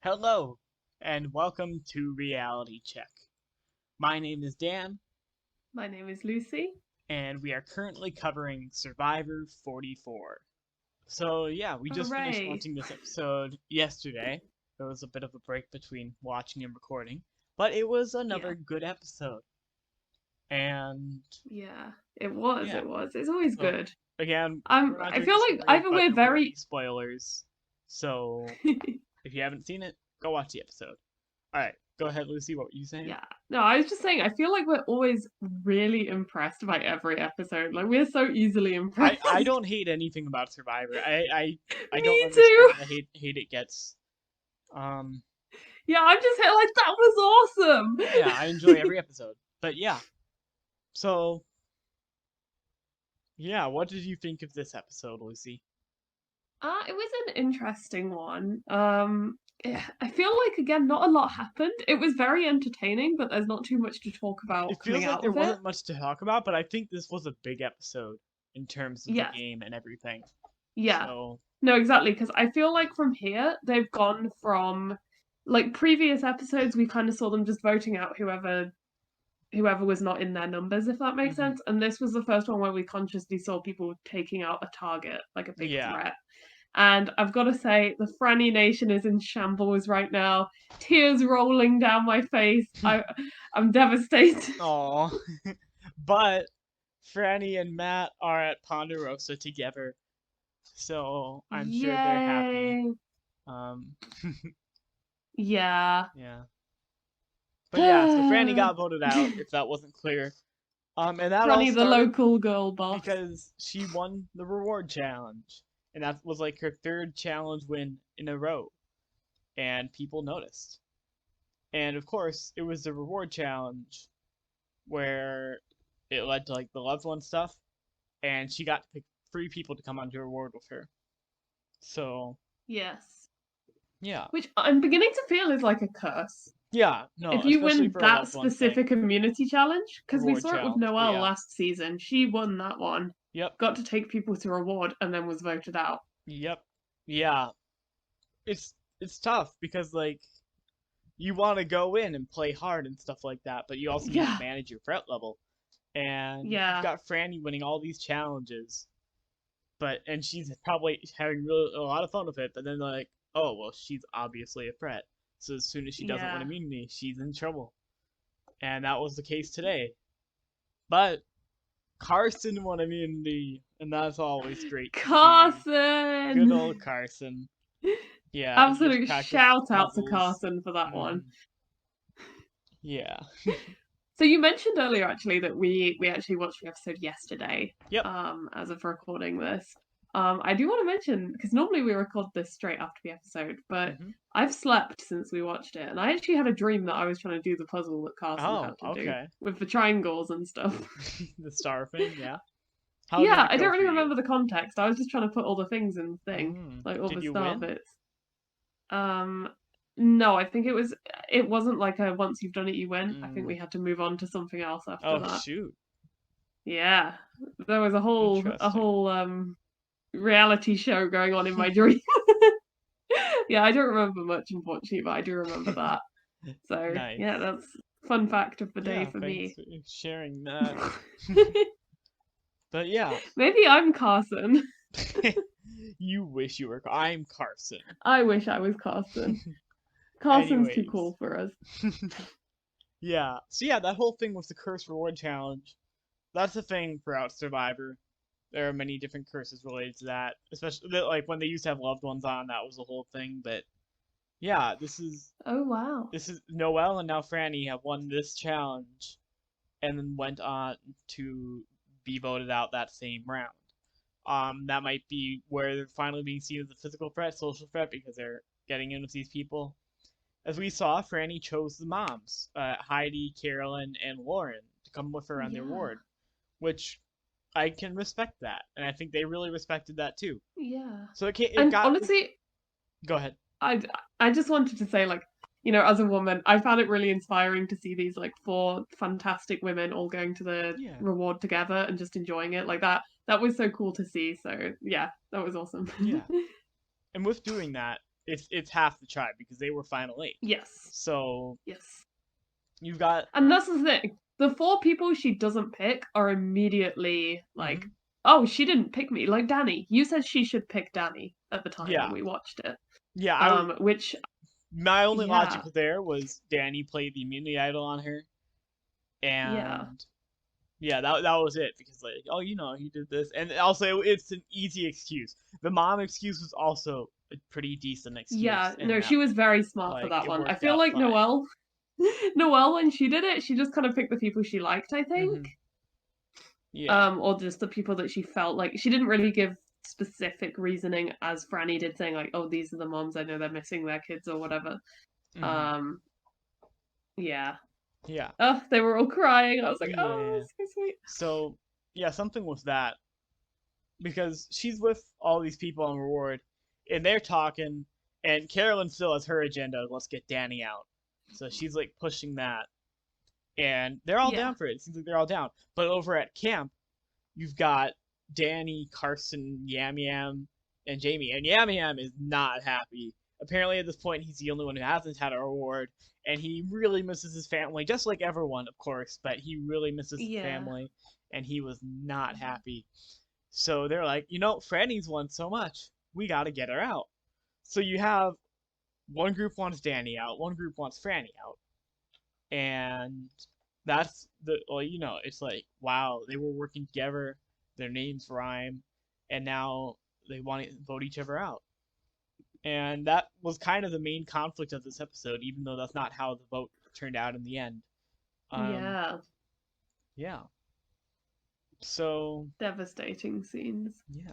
Hello, and welcome to Reality Check. My name is Dan, My name is Lucy. and we are currently covering Survivor 44. So, yeah, we just finished Hooray! watching this episode yesterday. There was a bit of a break between watching and recording, but it was Yeah, another good episode. And, yeah. It was, yeah, it was. It's always so good. again, we're not I doing feel a like summary, either but we're there will be very spoilers. So, if you haven't seen it, go watch the episode. Alright, go ahead, Lucy, what were you saying? yeah. No, I was just saying I feel like we're always really impressed by every episode. Like we're so easily I impressed. I don't hate anything about Survivor. I don't Me understand too. the hate it gets. Um Yeah, I'm just here like that was yeah, I enjoy every episode. But yeah. So, yeah, what did you think of this episode, Lucy? It was an interesting one. I feel like again, not a lot happened. It was very entertaining, but there's not too much to talk about It coming feels like out there of it. wasn't much to talk about, but I think this was a big episode in terms of the Yes, game and everything. yeah. So, No, exactly, because I feel like from here they've gone from like previous episodes we kind of saw them just voting out whoever was not in their numbers, if that makes mhm. sense. And this was the first one where we consciously saw people taking out a target, like a big Yeah. threat. And I've got to say, the Franny Nation is in shambles right now. Tears rolling down my face. I'm devastated. Aw. But Franny and Matt are at Ponderosa together, so I'm sure they're happy. Yay! Um Yeah. yeah. But yeah, so Franny got voted out, if that wasn't clear. And that all Franny, the started local girl boss. because she won the reward challenge. And that was like her third challenge win in a row. And people noticed. And of course, it was the reward challenge where it led to like the loved one stuff. And she got to pick three people to come onto reward with her. So, Yes. yeah. Which I'm beginning to feel is like a curse. Yeah, no, If you especially win for a that loved one thing. specific immunity challenge, because we Reward saw it with challenge, but Noelle yeah. last season, she won that one, Yep, got to take people to reward, and then was voted out. yep. Yeah, it's tough because like you want to go in and play hard and stuff like that, but you also need to Yeah, manage your threat level. And you've yeah, got Franny winning all these challenges, and she's probably having really a lot of fun with it. But then they're like, oh well, she's obviously a threat. So as soon as she doesn't win yeah. immunity, she's in trouble. And that was the case today. But Carson won immunity, and that's always great to see. Good Carson! old Carson. Yeah, he gets Absolute practice with shout out to puzzles. Carson for that one. Mm, yeah. So you mentioned earlier actually that we actually watched the episode yesterday, Yep. as of recording this. I do want to mention because normally we record this straight after the episode, but Hmm. I've slept since we watched it, and I actually had a dream that I was trying to do the puzzle that Carson Oh, had to do okay. with the triangles and stuff. The star thing, yeah. How did Yeah, it I go don't for really you? remember the context. I was just trying to put all the things in the thing, Mm. like all Did the you star win? bits. Um, no, I think it wasn't like a once you've done it you win. I think Mm. we had to move on to something else after Oh, that. shoot. Yeah, there was a Interesting. whole reality show going on in my dream. Yeah, I don't remember much unfortunately, but I do remember that. So yeah, Nice. that's fun fact of the day Yeah, for thanks me. for sharing that. But yeah, Maybe I'm Carson. you wish you were. I'm Carson. I wish I was Carson. Carson's too Anyways. cool for us. Yeah. So yeah, that whole thing with the curse reward challenge. That's the thing throughout Survivor. There are many different curses related to that, especially like when they used to have loved ones on. That was the whole thing. But yeah, Oh wow. this is Noelle and now Franny have won this challenge, and then went on to be voted out that same round. That might be where they're finally being seen as a physical threat, social threat, because they're getting in with these people. As we saw, Franny chose the moms, Heidi, Carolyn, and Lauren, to come with her on the Yeah. award, which I can respect that, and I think they really respected that too. Yeah. So it And got. honestly, Go ahead. I I just wanted to say like, as a woman, I found it really inspiring to see these like four fantastic women all going to the Yeah, reward together and just enjoying it like that was so cool to see. So yeah, that was awesome. yeah. And with doing that, it's half the tribe because they were final 8. Yes. So Yes. you've got, And that's the thing. The 4 people she doesn't pick are immediately like, Mhm. oh, she didn't pick me. Like Danny. You said she should pick Danny at the time when Yeah, we watched it. yeah. Which My only logic yeah. there was Danny played the immunity idol on her, Yeah. and yeah, that was it because like, oh, he did this, and also it's an easy excuse. The mom excuse was also a pretty decent excuse, Yeah. and No, that she was very smart for like that it one. I worked feel out like fine. Noelle, when she did it, she just kind of picked the people she liked, I think. Hmm. Yeah, Or just the people that she felt like she didn't really give specific reasoning as Franny did, saying like, oh, these are the moms, I know they're missing their kids or whatever. hmm, Um yeah. yeah, Oh, they were all crying. I was like, oh, yeah. so sweet. So yeah, something with that because she's with all these people on reward, and they're talking, and Carolyn still has her agenda. Let's get Danny out. So she's like pushing that, and they're all Yeah. down for it. It seems like they're all down. But over at camp, you've got Danny, Carson, Yam Yam, and Jamie, and Yam Yam is not happy. Apparently, at this point, he's the only one who hasn't had a reward, and he really misses his family, just like everyone, of course. But he really misses his Yeah. family, and he was not happy. So they're like, Franny's won so much, we gotta get her out. So you have one group wants Danny out, one group wants Franny out, and that's it's like, wow, they were working together, their names rhyme, and now they want to vote each other out. And that was kind of the main conflict of this episode, even though that's not how the vote turned out in the end. Yeah. Yeah. So Devastating scenes. yeah.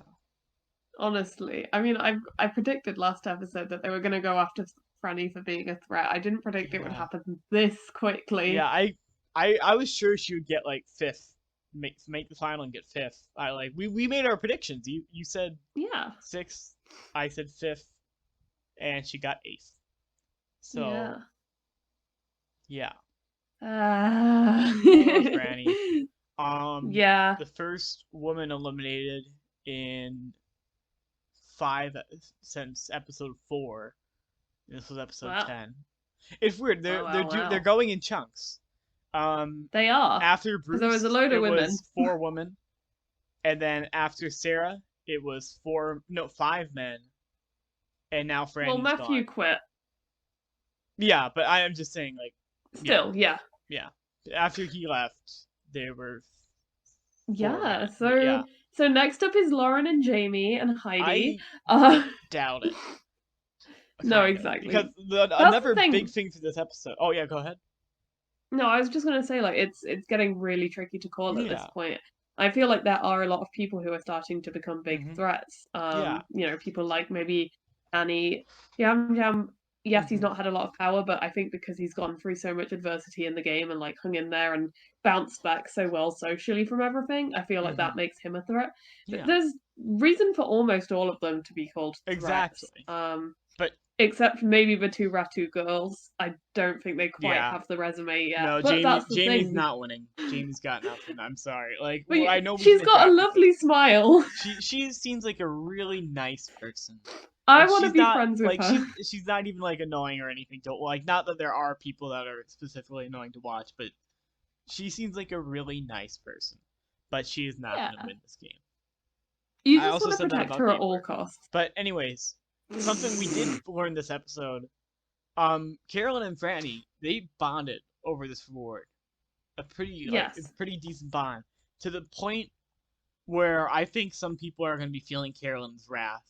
Honestly. I mean, I predicted last episode that they were gonna go after Franny for being a threat. I didn't predict it would Yeah. happen this quickly. Yeah, I was sure she would get like fifth, make the final and get fifth. We made our predictions. You said Yeah. sixth, I said fifth, and she got eighth. So Yeah. yeah. Poor Franny. Yeah. The first woman eliminated in 5 since episode 4. This was episode Wow. 10. It's weird. They're Wow. going in chunks. They are. After Bruce, there was a load of it women. was 4 women, and then after Sarah, it was 5 men, and now Franny's Well, Matthew gone. quit. Yeah, but I am just saying, like, Still, yeah. after he left, there were 4 Yeah. men. So next up is Lauren and Jamie and Heidi. I doubt it. No, Kinda. exactly. Because That's another the thing. big thing for this episode. Oh yeah, go ahead. No, I was just gonna say, like, it's getting really tricky to call at this Yeah. point. I feel like there are a lot of people who are starting to become big Mhm. threats. Yeah. People like maybe Annie, Yam Yam. Yes, he's Mhm. not had a lot of power, but I think because he's gone through so much adversity in the game and like hung in there and bounced back so well socially from everything, I feel like that Mhm. makes him a threat. Yeah. There's reason for almost all of them to be called threats. Exactly. But Except maybe the 2 Ratu girls. I don't think they quite Yeah. have the resume yet. no, but that's the Jamie's thing. not winning. Jamie's got nothing. I'm sorry. Like, But I know she's got a lovely smile. She seems like a really nice person. I Like, want to she's be not friends with like her. she's not even like annoying or anything to like. Not that there are people that are specifically annoying to watch, but she seems like a really nice person. But she is not Yeah. gonna win this game. You I just also want to said that protect about her at Gabriel. all costs. But anyways, something we did learn this episode. Carolyn and Franny, they bonded over this reward. A pretty decent bond. To the point where I think some people are going to be feeling Carolyn's wrath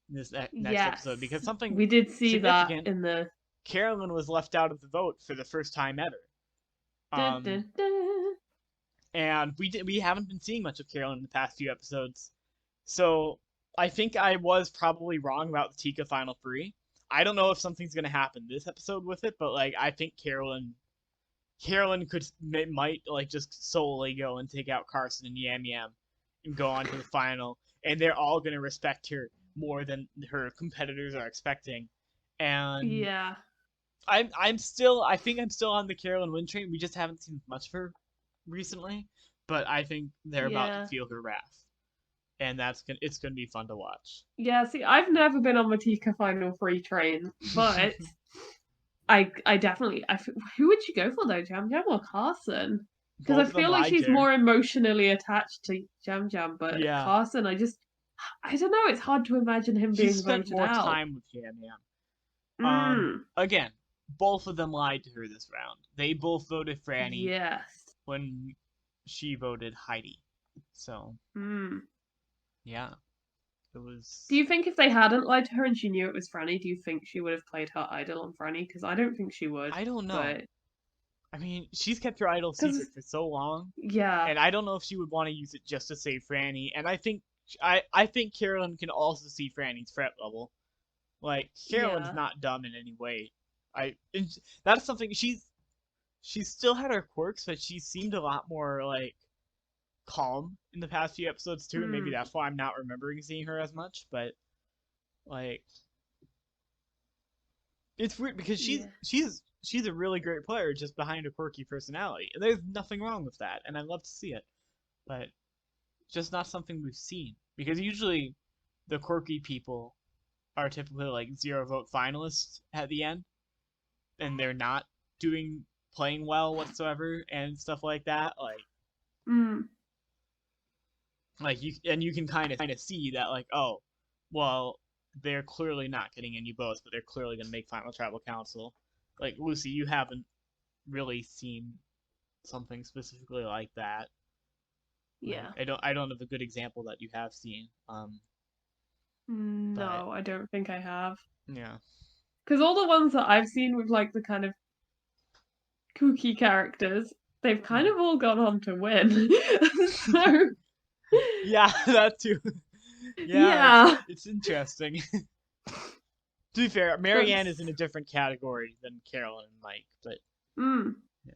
in this next episode because something we did see that significant. in the Carolyn was left out of the vote for the first time ever. dun, dun, dun. And we haven't been seeing much of Carolyn in the past few episodes. So I think I was probably wrong about the Tika Final 3. I don't know if something's gonna happen this episode with it, but like I think Carolyn might like just solely go and take out Carson and Yam Yam and go on to the final, and they're all gonna respect her more than her competitors are expecting. And Yeah. I think I'm still on the Carolyn win train. We just haven't seen much of her recently, but I think they're about to feel her wrath. and it's gonna be fun to watch. Yeah, see, I've never been on the Tika Final 3 train, but I definitely who would you go for though, Jam Jam or Carson? Because I Both of them feel like lied she's to her. more emotionally attached to Jam Jam, but Yeah, Carson, I don't know, it's hard to imagine him she being spent voted more out. time with Yam Yam. Mm, Again, both of them lied to her this round. They both voted Franny yes. when she voted Heidi. So Mm. yeah, it Do was. you think if they hadn't lied to her and she knew it was Franny, do you think she would have played her idol on Franny? Because I don't think she would, I don't know. but I mean, she's kept her idol because secret for so long, yeah, and I don't know if she would want to use it just to save Franny. And I think Carolyn can also see Franny's threat level. Like Carolyn's yeah, not dumb in any way. And that's something she's still had her quirks, but she seemed a lot more like calm in the past few episodes too, and maybe mm, that's why I'm not remembering seeing her as much. But like, it's weird because yeah. she's a really great player just behind her quirky personality, and there's nothing wrong with that, and I love to see it. But just not something we've seen because usually the quirky people are typically like 0 vote finalists at the end, and they're not doing playing well whatsoever and stuff like that. Mm. You can kind of see that like, oh, well, they're clearly not getting any votes, but they're clearly going to make final tribal council. Like Lucy, you haven't really seen something specifically like that. Like Yeah. I don't have a good example that you have seen. But No, I don't think I have. yeah. Because all the ones that I've seen with like the kind of kooky characters, they've kind Mhm. of all gone on to win. So Yeah, that too. Yeah, yeah, it's interesting. To be fair, Marianne is in that's a different category than Carolyn and Mike, but mm, yeah.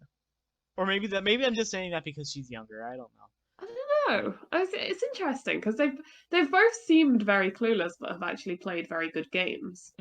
Or maybe I'm just saying that because she's younger. I don't know. I don't But know. It's interesting because they've both seemed very clueless, but have actually played very good games.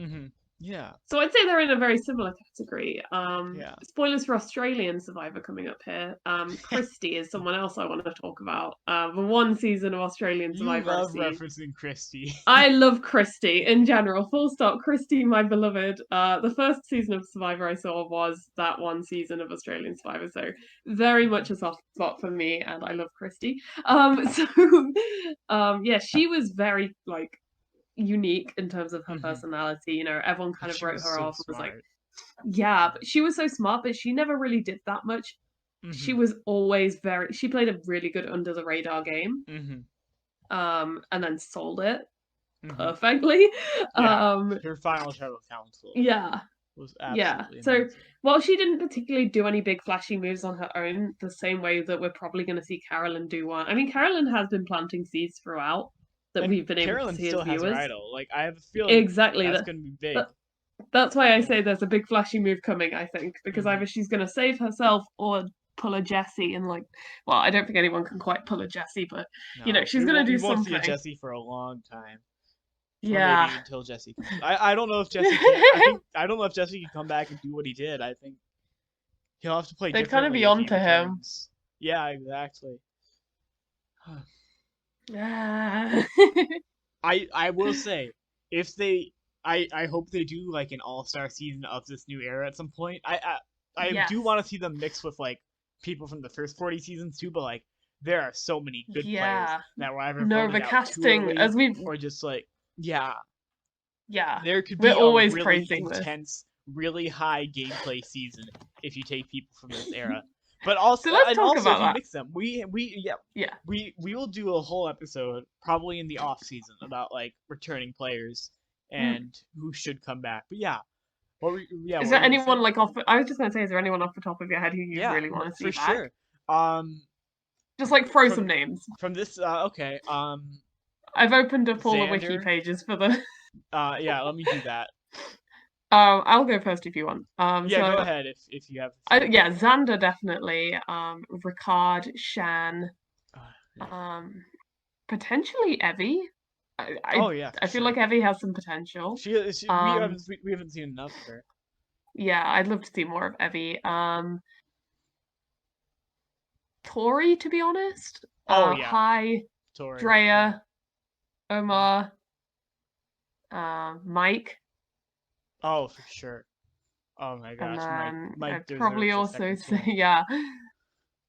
yeah, So I'd say they're in a very similar category. yeah. Spoilers for Australian Survivor coming up here. Christy is someone else I want to talk about. The one season of Australian You Survivor I've love seen. referencing Christy. I love Christy in general. Full stop. Christy, my beloved. The first season of Survivor I saw was that one season of Australian Survivor, so very much a soft spot for me, and I love Christy. So, yeah, she was very like unique in terms of her personality. You know, everyone kind of She wrote was her so off and was like, smart. yeah, but she was so smart, but she never really did that much. She Mhm. was always she played a really good under the radar game, Mhm. and then sold it Mhm. perfectly. Yeah. Um, Her final tribal council yeah, was yeah. absolutely So amazing. while she didn't particularly do any big flashy moves on her own, the same way that we're probably going to see Carolyn do one. I mean, Carolyn has been planting seeds throughout that And we've been able to Carolyn see as still has her viewers. idol. Like I have a feeling Exactly. that's gonna be big. That that's why I Yeah. say there's a big flashy move coming, I think, because Mhm. either she's going to save herself or pull a Jessie and like, well, I don't think anyone can quite pull a Jessie, but you know, No, she's going to we do won't see a something. Jesse for a long time. Or Yeah. maybe until Jesse comes. I don't know if Jesse can. I don't know if Jesse can come back and do what he did. I think he'll have to play They'd kind of differently be if on he to him. returns. Yeah, exactly. Ah. I will say, if they, I hope they do like an all-star season of this new era at some point. I Yes. do want to see them mix with like people from the first 40 seasons too, but like there are so many good players Yeah. that were either No, the voted out too casting, early as we've, or just like yeah, yeah, there could we're be a always really praising this. intense, really high gameplay season if you take people from this era. But So let's talk also if about you that. mix them, Yeah. we will do a whole episode probably in the off season about like returning players Mm. and who should come back. But yeah, Is what were there you gonna anyone say? like off? I was just gonna say, is there anyone off the top of your head who you Yeah, really want to for see back? sure. Um, Just like throw from some names. from this okay. I've opened up all the wiki Xander. pages for the. Yeah, let me do that. I'll go first if you want. Yeah, go So ahead if you have a few. yeah, Xander definitely. Ricard, Shan, Yeah. potentially Evie. Oh yeah, for I feel like sure. Evie has some potential. Um, We haven't seen enough of her. yeah, I'd love to see more of Evie. Tori, to be honest. Oh yeah, Hi, Tori. Yeah. Drea. Omar, Mike, Oh, for sure. Oh my and gosh, Mike then Mike I'd probably deserves a also second say, chance. yeah,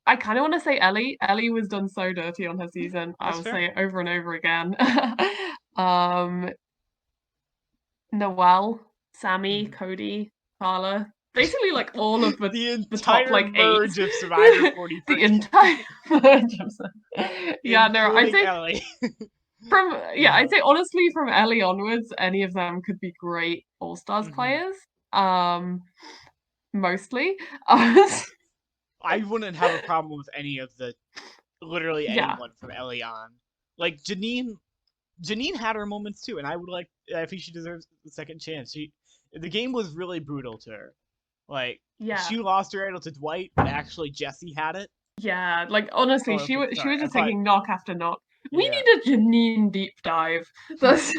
I kind of want to say Ellie. Ellie was done so dirty on her season. I That's will fair. say it over and over again. um, Noelle, Sammy, Mhm. Cody, Carla, basically like all of The the top entire like eight, merge of Survivor the 43, entire merge of them. Yeah, no, I'd including say Ellie. I'd Yeah. say honestly from Ellie onwards, any of them could be great All Stars Mhm. players. Mostly. I wouldn't have a problem with any of the literally Yeah, anyone from Ellie on. Like Janine had her moments too, and I think she deserves the second chance. The game was really brutal to her. Like yeah. she lost her idol to Dwight, but actually Jesse had it. Yeah, like honestly, Oh, okay, she sorry. was I just thought, taking knock after knock. We yeah, need a Janine deep dive. That's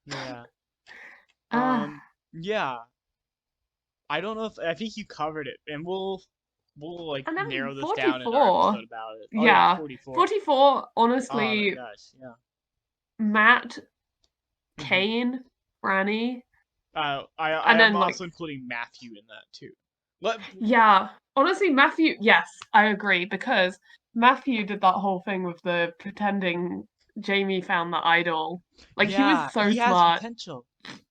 yeah. uh, Yeah. I don't know if I think you covered it, and we'll like and then narrow this down in our 44. episode about it. Oh yeah, Yeah. 44. 44, Oh my honestly, gosh, yeah. Matt, Hmm. Kane, Franny, I and am then like also including Matthew in that too. Let yeah, honestly, Matthew, yes, I agree because Matthew did that whole thing with the pretending Jamie found the idol. Like he was Yeah, so he has smart. potential,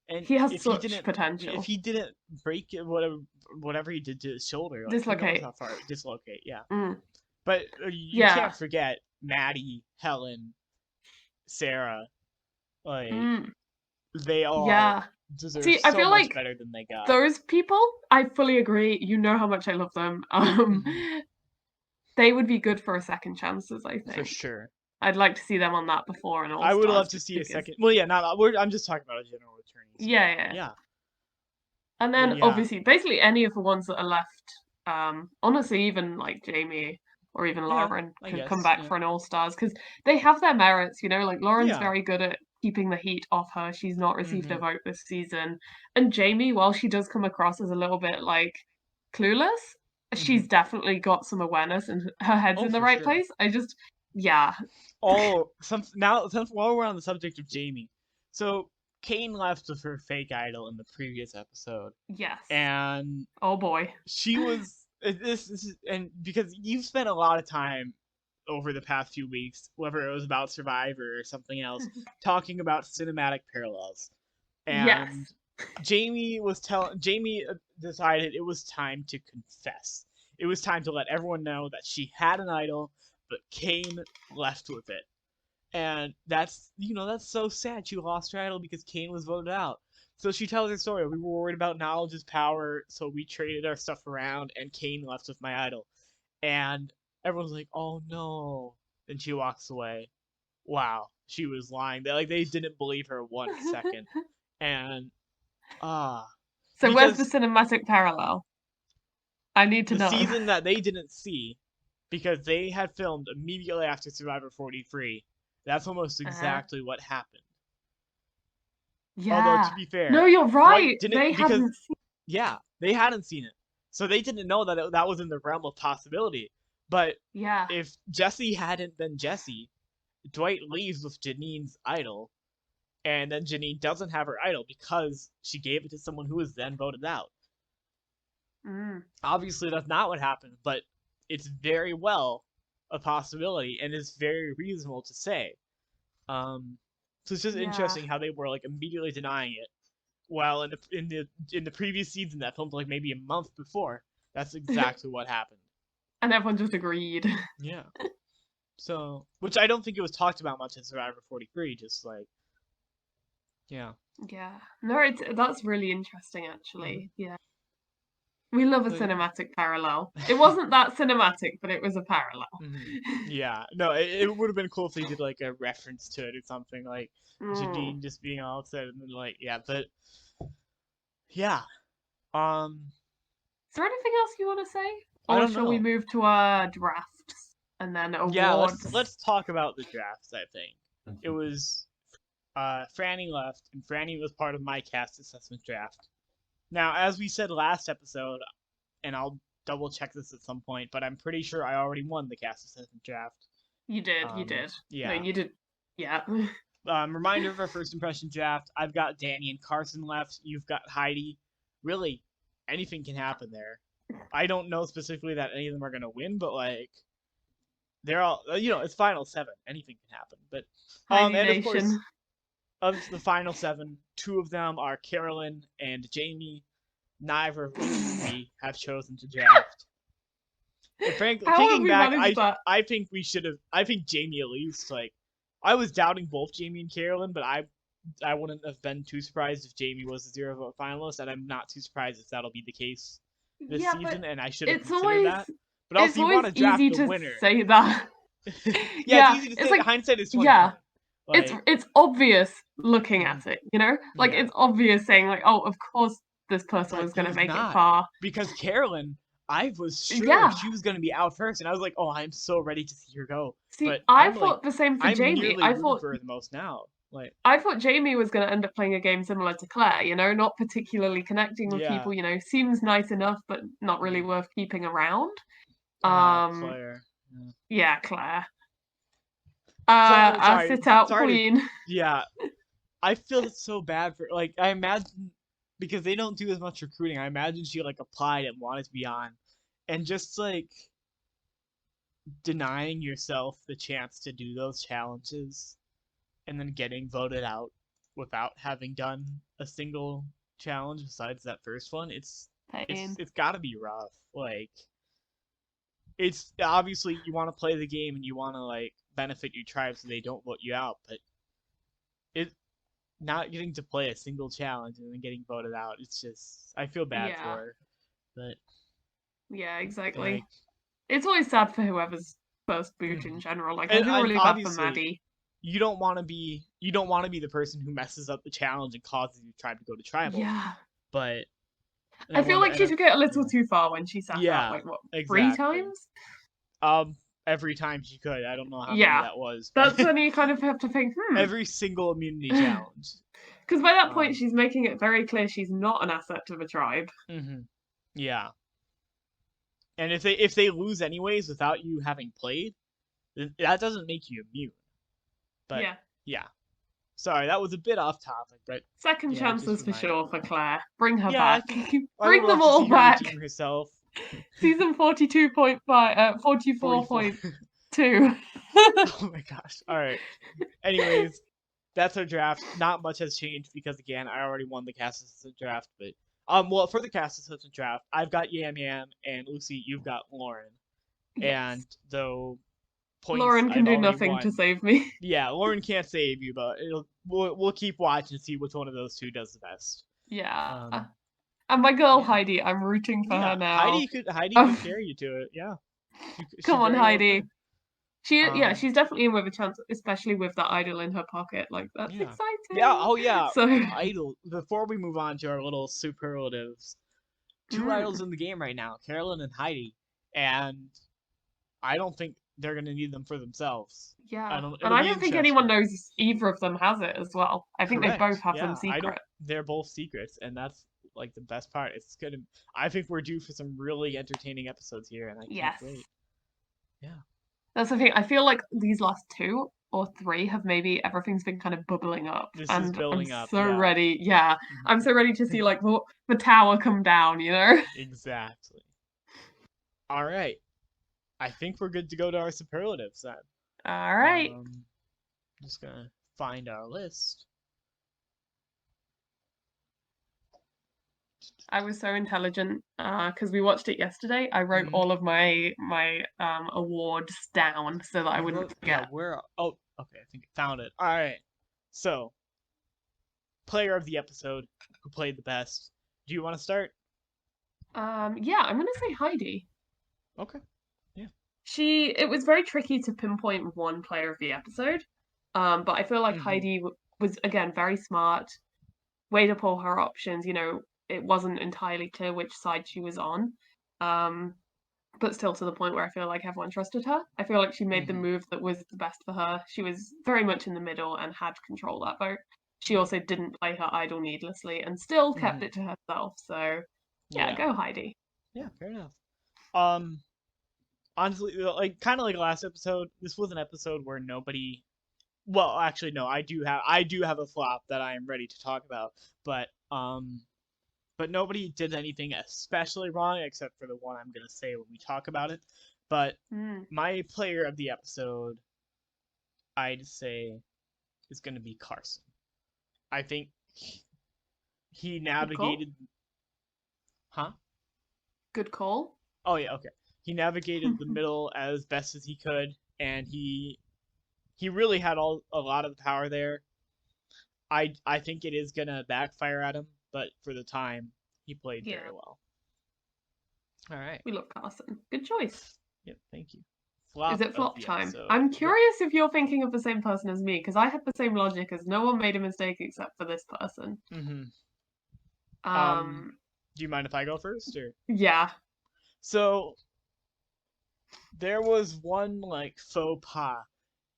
and He has such if potential. he didn't break it, whatever he did to his shoulder, like who knows Dislocate. how far dislocate. Yeah, Mm. but you Yeah. can't forget Maddie, Helen, Sarah. Like Mm. they all Yeah. deserve See, I so feel much like better than they got. those people, I fully agree. You know how much I love them. Hmm. They would be good for a second chances, I For think. sure. I'd like to see them on that before an All I would Stars love to just see a because second. Well, yeah, not. I'm just talking about a general attorneys here. yeah, But yeah. yeah, And but then yeah, obviously basically any of the ones that are left, honestly even like Jamie or even yeah. Lauren I could come guess. back Yeah, for an All Stars because they have their merits, you know, like Lauren's yeah. very good at keeping the heat off her. She's not received a Hmm. vote this season. And Jamie, while she does come across as a little bit like clueless, Hmm. she's definitely got some awareness and her head's Oh, in the for right sure. place. I just yeah. Oh, since while we're on the subject of Jamie, so Kane left with her fake idol in the previous episode, Yes. and Oh boy. she was this is, and because you've spent a lot of time over the past few weeks, whether it was about Survivor or something else, talking about cinematic parallels, and Yes. Jamie decided it was time to confess. It was time to let everyone know that she had an idol, but Kane left with it. And that's so sad. She lost her idol because Kane was voted out. So she tells her story. We were worried about knowledge is power, so we traded our stuff around, and Kane left with my idol. And everyone's like, "Oh no!" Then she walks away. Wow, she was lying. They didn't believe her 1 second. And ah, So where's the because cinematic parallel? I need to the know. season that they didn't see, because they had filmed immediately after Survivor 43, that's almost Uh-huh. exactly what happened. Although to Yeah. be No, fair, you're Dwight right. didn't They because hadn't seen. yeah, they hadn't seen it, so they didn't know that that was in the realm of possibility. But Yeah. if Jesse hadn't been Jesse, Dwight leaves with Janine's idol, and then Janine doesn't have her idol because she gave it to someone who was then voted out. Mm. Obviously, that's not what happened, but it's very well a possibility, and it's very reasonable to say. Um, so it's just Yeah. interesting how they were like immediately denying it, while in the previous season that filmed like maybe a month before, that's exactly what happened. And everyone just agreed. Yeah. So, which I don't think it was talked about much in Survivor 43. Just like, yeah. Yeah. No, that's really interesting Hmm. actually. Yeah. We love a So yeah. cinematic parallel. It wasn't that cinematic, but it was a parallel. Hmm. Yeah. No, it would have been cool if they did like a reference to it or something like Mm. Janine just being all upset and then like yeah, but yeah. Um, Is there anything else you want to say? I Or don't shall we know. move to our drafts and then Yeah, awards? let's talk about the drafts. I think it was Franny left, and Franny was part of my cast assessment draft. Now, as we said last episode, and I'll double check this at some point, but I'm pretty sure I already won the cast assessment draft. You did. No, Yeah. you did. Yeah. Reminder of our first impression draft. I've got Danny and Carson left. You've got Heidi. Really, anything can happen there. I don't know specifically that any of them are gonna win, but like they're all it's final 7. Anything can happen. But Heidi and of Nation. course of the final 7, 2 of them are Carolyn and Jamie. Neither of which we have chosen to draft. And frankly, How have thinking we back, managed that? I think we should have. I think Jamie at least. Like, I was doubting both Jamie and Carolyn, but I wouldn't have been too surprised if Jamie was a 0 vote finalist, and I'm not too surprised if that'll be the case this Yeah, but season. And I should have it's considered always that. But also, it's you want always to draft easy the to winner. say that. Yeah, it's easy to it's say. like Hindsight is 20/20. yeah, Like, it's obvious looking at it, you know? Like Yeah. it's obvious saying like, oh, of course this person But was gonna there's make it not. far. because Carolyn, I was sure Yeah. she was going to be out first, and I was like, oh, I'm so ready to see her go. See, But I I'm thought like, the same for I'm Jamie. nearly I rooting thought for her the most now. Like, I thought Jamie was going to end up playing a game similar to Claire, you know, not particularly connecting with Yeah. people, you know, seems nice enough, but not really worth keeping around. Claire. Yeah, Claire. Sorry, sit out sorry to- queen. Yeah, I feel so bad for like I imagine because they don't do as much recruiting. I imagine she like applied and wanted to be on, and just like denying yourself the chance to do those challenges, and then getting voted out without having done a single challenge besides that first one. It's Pain. it's got to be rough. Like, it's obviously you want to play the game and you want to like benefit your tribe so they don't vote you out, but it not getting to play a single challenge and then getting voted out, it's just I feel bad Yeah. for her. But Yeah, exactly. like, It's always sad for whoever's first boot in general. Like I And- feel and really bad for obviously, Maddie. you don't want to be the person who messes up the challenge and causes your tribe to go to tribal. Yeah. But I feel like she took it a little yeah. too far when she sat Yeah, out like what, exactly. 3 times? Every time she could. I don't know how Yeah. many that was. but That's when you kind of have to think, every single immunity challenge. Because by that point Um, she's making it very clear she's not an asset to the tribe. Yeah. And if they lose anyways without you having played, that doesn't make you immune. But yeah. Sorry, that was a bit off topic, but Second yeah, chances just for remind sure for Claire. Bring her Yeah, I back. think I Bring would them love to all see her back. redeem herself. Season 42.5, 44.2. Oh my gosh. All right. Anyways, that's our draft. Not much has changed because again, I already won the cast assistant draft, but well, for the cast assistant draft, I've got Yam Yam and Lucy, you've got Lauren. Yes. And though points Lauren can I've do already nothing won, to save me. Yeah, Lauren can't save you, but we'll keep watching to see which one of those two does the best. Yeah. And my girl yeah. Heidi, I'm rooting for her now. Heidi could carry you to it. Yeah. Come on, Heidi. She She's definitely in with a chance, especially with that idol in her pocket. Like that's Yeah. exciting. Yeah. Oh yeah. So Idol. Before we move on to our little superlatives, 2 idols in the game right now, Carolyn and Heidi, and I don't think they're gonna need them for themselves. yeah, It'll and I be don't think interesting. anyone knows either of them has it as well. I think Correct. they both have them Yeah, secret. They're both secrets, and that's like the best part. It's gonna. I think we're due for some really entertaining episodes here, and I can't wait. Yeah. That's the thing. I feel like these last 2 or 3 have maybe everything's been kind of bubbling up. This and is building I'm up. so yeah. ready. Yeah. I'm so ready to see like the tower come down, you know? Exactly. All right. I think we're good to go to our superlatives then. All right. Just gonna find our list. I was so intelligent because we watched it yesterday. I wrote all of my awards down so that I wouldn't forget. Yeah, oh, okay, I think I found it. All right. So, player of the episode who played the best. Do you want to start? Yeah, I'm gonna say Heidi. Okay. Yeah. It was very tricky to pinpoint one player of the episode. But I feel like Heidi was again very smart, weighed up all her options. You know, it wasn't entirely clear which side she was on. But still to the point where I feel like everyone trusted her. I feel like she made the move that was the best for her. She was very much in the middle and had control of that vote. She also didn't play her idol needlessly and still kept it to herself. So yeah, go Heidi. Yeah, fair enough. Honestly, like kind of like last episode, this was an episode where nobody well, actually, no, I do have a flop that I am ready to talk about, but nobody did anything especially wrong except for the one I'm gonna say when we talk about it. But Mm. my player of the episode, I'd say, is gonna be Carson. I think he Good call. navigated, huh? Good call. Oh yeah, okay. He navigated the middle as best as he could, and he really had a lot of the power there. I think it is gonna backfire at him, but for the time, he played Yeah, very well. All right. we love Carson. Good choice. Yep. Thank you. Is Flop it of flop the time? episode. I'm Yep. curious if you're thinking of the same person as me, because I had the same logic as no one made a mistake except for this person. Mhm. Um, Do you mind if I go first, or? yeah. So there was one like faux pas,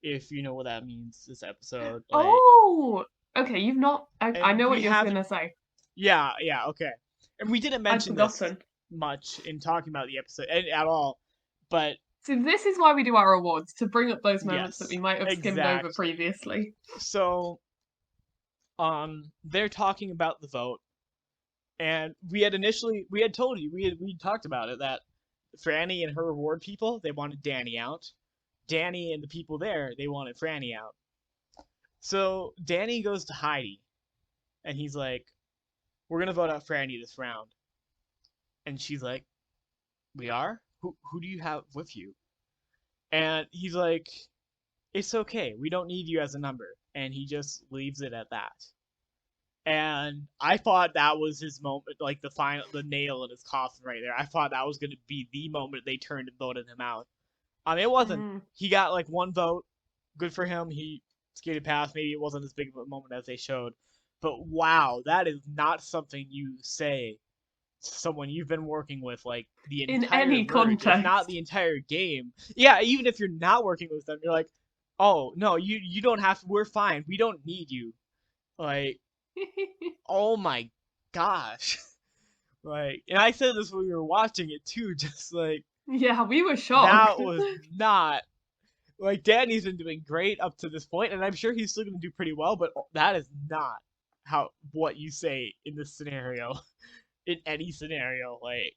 if you know what that means. This episode, like, Oh, okay. You've not. I and know what we you're haven't. gonna say. Yeah, okay. And we didn't I'd mention this forgotten. much in talking about the episode at all, but So this is why we do our awards, to bring up those moments that we yes, might have skimmed over exactly. previously. So, they're talking about the vote, and we had told you, we talked about it, that Franny and her reward people, they wanted Danny out. Danny and the people there, they wanted Franny out. So Danny goes to Heidi, and he's like, "We're gonna vote out Franny this round." And she's like, "We are? Who do you have with you?" And he's like, "It's okay. We don't need you as a number." And he just leaves it at that. And I thought that was his moment, like the nail in his coffin right there. I thought that was going to be the moment they turned and voted him out. It wasn't. Mm. He got like one vote. Good for him. He skated past. Maybe it wasn't as big of a moment as they showed. But wow, that is not something you say to someone you've been working with like the In entire any merge, if not context. the entire game. Yeah, even if you're not working with them, you're like, "Oh, no, you don't have to. We're fine. We don't need you." Like, oh my gosh. Like, and I said this when we were watching it too, just like, Yeah, we were shocked. that was not, like, Danny's been doing great up to this point, and I'm sure he's still gonna do pretty well, but that is not what you say in this scenario. In any scenario, like,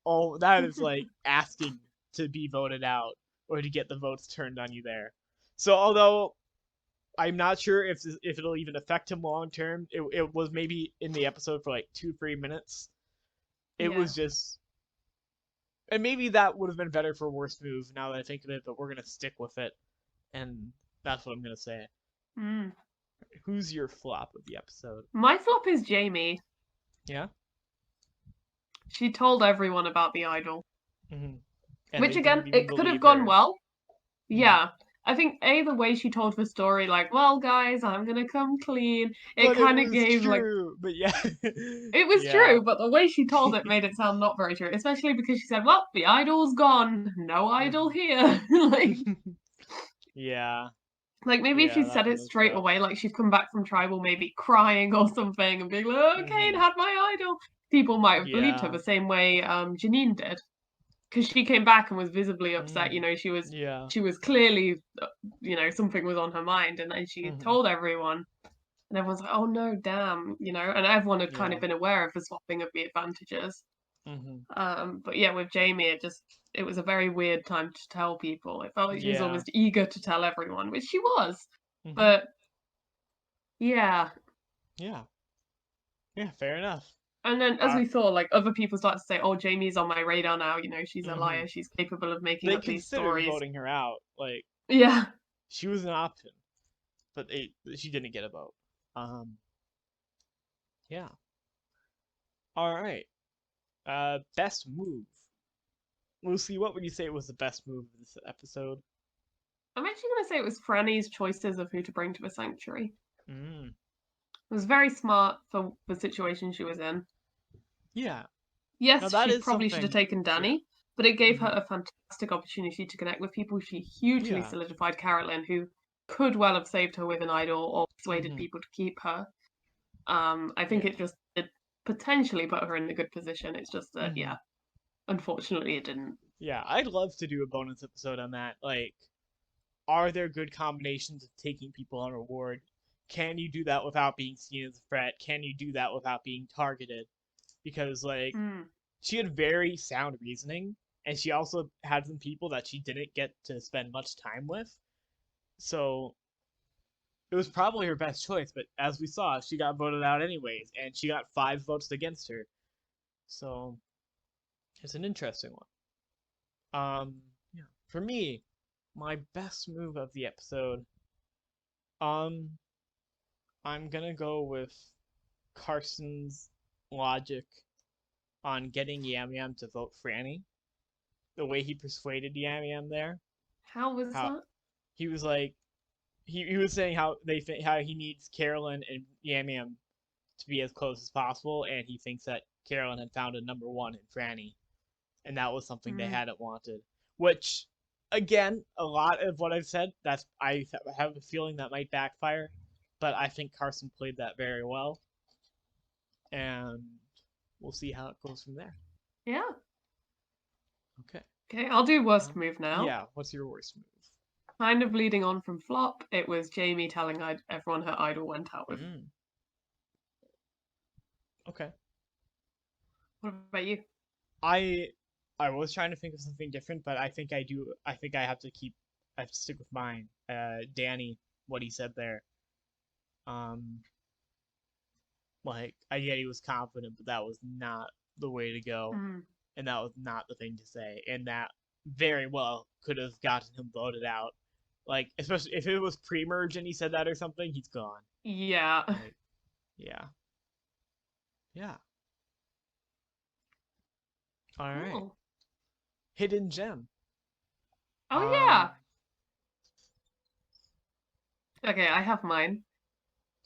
oh, that is like asking to be voted out or to get the votes turned on you there. So although I'm not sure if it'll even affect him long term, it was maybe in the episode for like 2-3 minutes. It Yeah. was just, and maybe that would have been better for a worse move now that I think of it, but we're gonna stick with it, and that's what I'm gonna say. Mm. Who's your flop of the episode? My flop is Jamie. Yeah. She told everyone about the idol. Mm-hmm. And Which they again, didn't even it could have believe gone her. well. Mhm. Yeah. I think the way she told the story, like, well, guys, I'm gonna come clean. It But it kind of was gave like true. But yeah. it was Yeah. true, but the way she told it made it sound not very true. Especially because she said, "Well, the idol's gone. No idol Mhm. here." like, Yeah. like maybe if Yeah, she that said it was straight rough. away, like she'd come back from tribal, maybe crying or something, and being like, "Okay, it Mhm. had my idol." People might have believed her Yeah. the same way Janine did, because she came back and was visibly upset. You Mm. know, she was Yeah. clearly, something was on her mind, and then she Mhm. told everyone, and everyone's like, "Oh no, damn," and everyone had kind Yeah. of been aware of the swapping of the advantages. Mhm. But yeah, with Jamie, it was a very weird time to tell people. It felt like she was Yeah. almost eager to tell everyone, which she was. Mhm. But yeah, Yeah. Yeah, fair enough. and then as Uh we saw, like other people started to say, "Oh, Jamie's on my radar now. She's a mhm. liar. She's capable of making They up these considered stories." voting her out. Like, Yeah. she was an option, but she didn't get a vote. Um yeah. All right. Best move. Lucy, what would you say was the best move of this episode? I'm actually going to say it was Franny's choices of who to bring to the sanctuary. Mm. It was very smart for the situation she was in. Yeah. Now Yes, that she is probably should have something. taken Yeah. Danny, but it gave her Mhm. a fantastic opportunity to connect with people. She hugely Yeah. solidified Carolyn, who could well have saved her with an idol or persuaded Mhm. people to keep her. I think Yeah. it potentially put her in a good position. It's just that, Mhm. yeah, unfortunately it didn't. Yeah, I'd love to do a bonus episode on that. Like, are there good combinations of taking people on reward? Can you do that without being seen as a threat? Can you do that without being targeted? Because like Mm. she had very sound reasoning, and she also had some people that she didn't get to spend much time with. So it was probably her best choice, but as we saw, she got voted out anyways, and she got 5 votes against her. So it's an interesting one. Yeah. For me, my best move of the episode, um, I'm gonna go with Carson's logic on getting Yam Yam to vote Franny. The way he persuaded Yam Yam there, How was how that? he was like, he was saying how how he needs Carolyn and Yam Yam to be as close as possible, and he thinks that Carolyn had found a number one in Franny, and that was something they Mm. hadn't wanted. Which, again, a lot of what I've said, I have a feeling that might backfire, but I think Carson played that very well, and we'll see how it goes from there. Yeah. Okay. Okay, I'll do worst move now. Yeah. What's your worst move? Kind of leading on from flop, it was Jamie telling everyone her idol went out with. Okay. What about you? I was trying to think of something different, but I think I do. I think I have to stick with mine. Danny, what he said there. Like I get he was confident, but that was not the way to go, Mm. and that was not the thing to say, and that very well could have gotten him voted out. Like especially if it was pre-merge and he said that or something, he's gone. Yeah. Like, yeah. Yeah. All right. Cool. Hidden gem. Oh yeah. Okay, I have mine.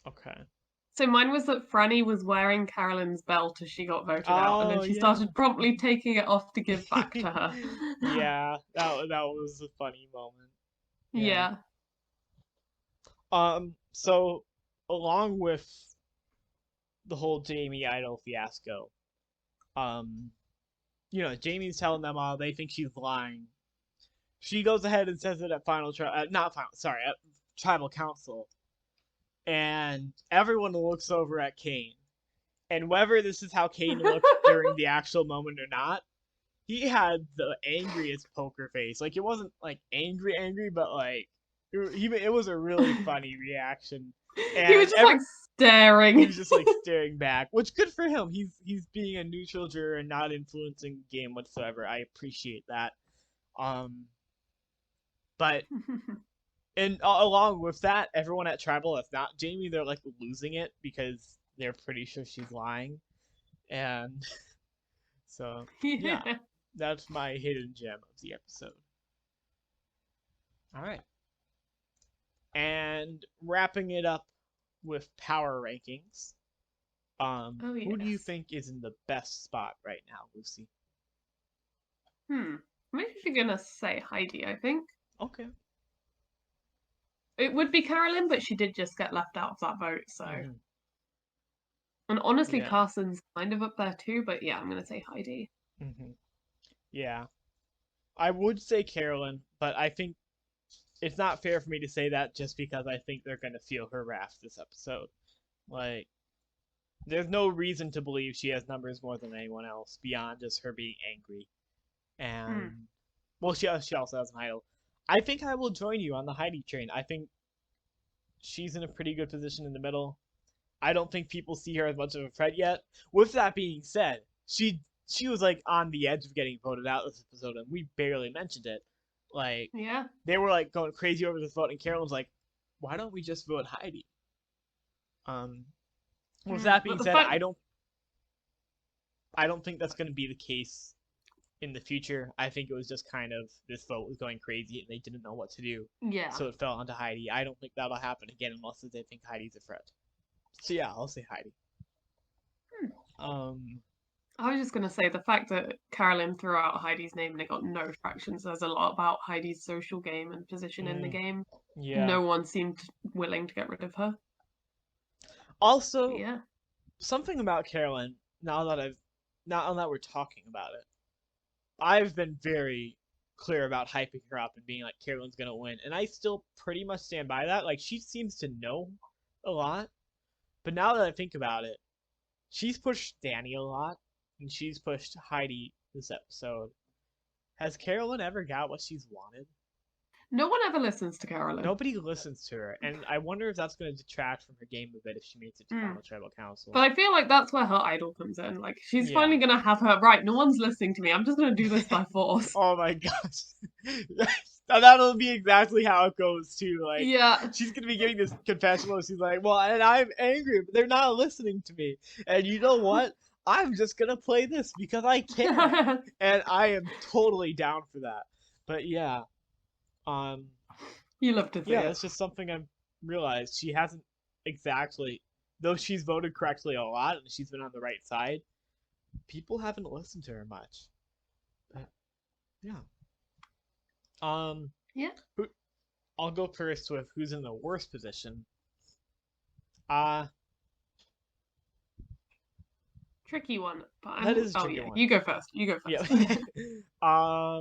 Okay. So mine was that Franny was wearing Carolyn's belt as she got voted out, and then Oh she yeah. started promptly taking it off to give back to her. Yeah, that was a funny moment. Yeah. So along with the whole Jamie Idol fiasco, Jamie's telling them all they think she's lying. She goes ahead and says it at at tribal council, and everyone looks over at Kane. And whether this is how Kane looked during the actual moment or not, he had the angriest poker face. Like it wasn't like angry, but like it was a really funny reaction. And He was just like staring. He was just like staring back, which good for him. He's being a neutral juror and not influencing the game whatsoever. I appreciate that. But and along with that, everyone at Tribal that's not Jamie, they're like losing it because they're pretty sure she's lying, and so yeah, that's my hidden gem of the episode. All right, and wrapping it up with power rankings. Who do you think is in the best spot right now, Lucy? I'm actually gonna say Heidi, I think. Okay. It would be Carolyn, but she did just get left out of that vote, so. And honestly, Carson's kind of up there too, but yeah, I'm gonna say Heidi. Yeah. I would say Carolyn, but I think it's not fair for me to say that just because I think they're gonna feel her wrath this episode. Like, there's no reason to believe she has numbers more than anyone else beyond just her being angry. And well, she also has an idol. I think I will join you on the Heidi train. I think she's in a pretty good position in the middle. I don't think people see her as much of a threat yet. With that being said, she was like on the edge of getting voted out this episode, and we barely mentioned it. Like, they were like going crazy over this vote, and Carolyn's like, "Why don't we just vote Heidi?" With that being said, I don't think that's going to be the case in the future. I think it was just kind of this vote was going crazy and they didn't know what to do. Yeah. So it fell onto Heidi. I don't think that'll happen again unless they think Heidi's a threat. So yeah, I'll say Heidi. I was just gonna say the fact that Carolyn threw out Heidi's name and it got no traction says a lot about Heidi's social game and position in the game. Yeah. No one seemed willing to get rid of her. Also, something about Carolyn. Now that we're talking about it, I've been very clear about hyping her up and being like Carolyn's gonna win, and I still pretty much stand by that. Like she seems to know a lot, but now that I think about it, she's pushed Danny a lot, and she's pushed Heidi this episode. Has Carolyn ever got what she's wanted? No one ever listens to Carolyn. Nobody listens to her, and I wonder if that's going to detract from her game a bit if she makes it to Final Tribal Council. But I feel like that's where her idol comes in. Like, she's Yeah. finally going to have her, right, no one's listening to me. I'm just going to do this by force. Oh my gosh. That'll be exactly how it goes, too. Like, Yeah. she's going to be giving this confessional. She's like, well, and I'm angry, but they're not listening to me. And you know what? I'm just going to play this because I can. And I am totally down for that. But yeah. You love to see yeah, it. that's just something I've realized. She hasn't exactly, though she's voted correctly a lot and she's been on the right side, people haven't listened to her much. But, yeah. Yeah. I'll go first with who's in the worst position. Tricky one. But That is a tricky one. You go first. You go first. Yeah.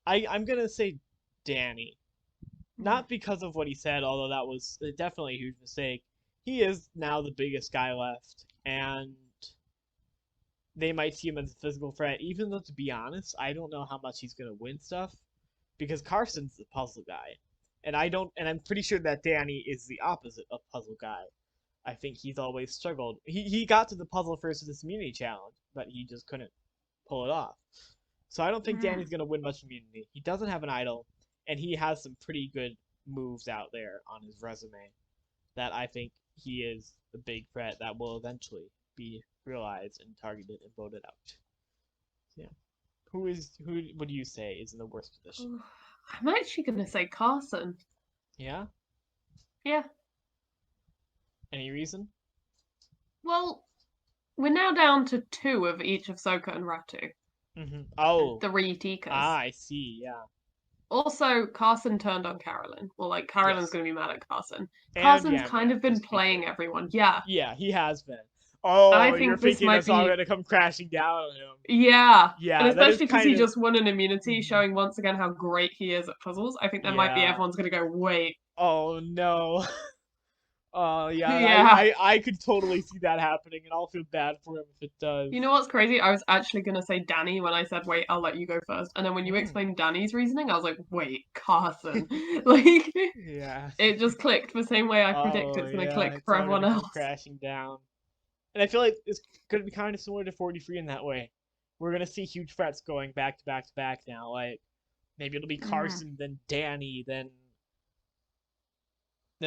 I'm gonna say Danny. Not because of what he said, although that was definitely a huge mistake. He is now the biggest guy left, and they might see him as a physical threat, even though, to be honest, I don't know how much he's gonna win stuff, because Carson's the puzzle guy. And I'm pretty sure that Danny is the opposite of puzzle guy. I think he's always struggled. He got to the puzzle first of this immunity challenge, but he just couldn't pull it off. So I don't think Danny's going to win much immunity. He doesn't have an idol, and he has some pretty good moves out there on his resume that I think he is the big threat that will eventually be realized and targeted and voted out. Yeah. Who would you say is in the worst position? I'm actually going to say Carson. Yeah? Yeah. Any reason? Well, we're now down to 2 of each of Soka and Ratu. Mm-hmm. Oh. 3 Tikas. Ah, I see, yeah. Also, Carson turned on Carolyn. Well, like, Carolyn's going to be mad at Carson. And Carson's kind of been playing everyone. Yeah. Yeah, he has been. Oh, I think you're this thinking might it's all be- going to come crashing down on him. Yeah. Yeah, And that is especially because he kind of- just won an immunity, showing once again how great he is at puzzles. I think that might be Yeah. everyone's going to go, wait. Oh, no. Oh, yeah. Yeah. I could totally see that happening, and I'll feel bad for him if it does. You know what's crazy? I was actually going to say Danny when I said, wait, I'll let you go first. And then when you explained Danny's reasoning, I was like, wait, Carson. Like, Yeah. it just clicked the same way I predict it's going to click for all everyone gonna come else. crashing down. And I feel like it's going to be kind of similar to 43 in that way. We're going to see huge threats going back to back to back now. Like, maybe it'll be Carson, then Danny, then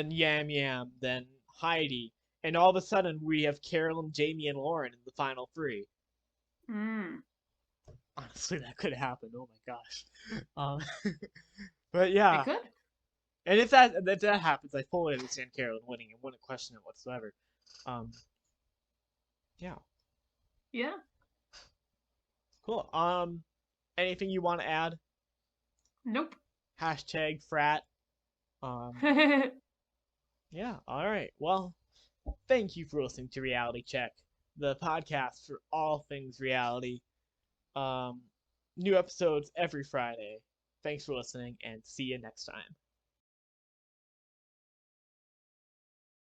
Yam Yam, then Heidi. And all of a sudden, we have Carolyn, Jamie, and Lauren in the final 3. Honestly, that could happen. Oh my gosh. But yeah. It could. And if that happens, I fully understand Carolyn winning and wouldn't question it whatsoever. Yeah. Yeah. Cool. Anything you want to add? Nope. #frat. Yeah. All right. Well, thank you for listening to Reality Check, the podcast for all things reality. New episodes every Friday. Thanks for listening, and see you next time.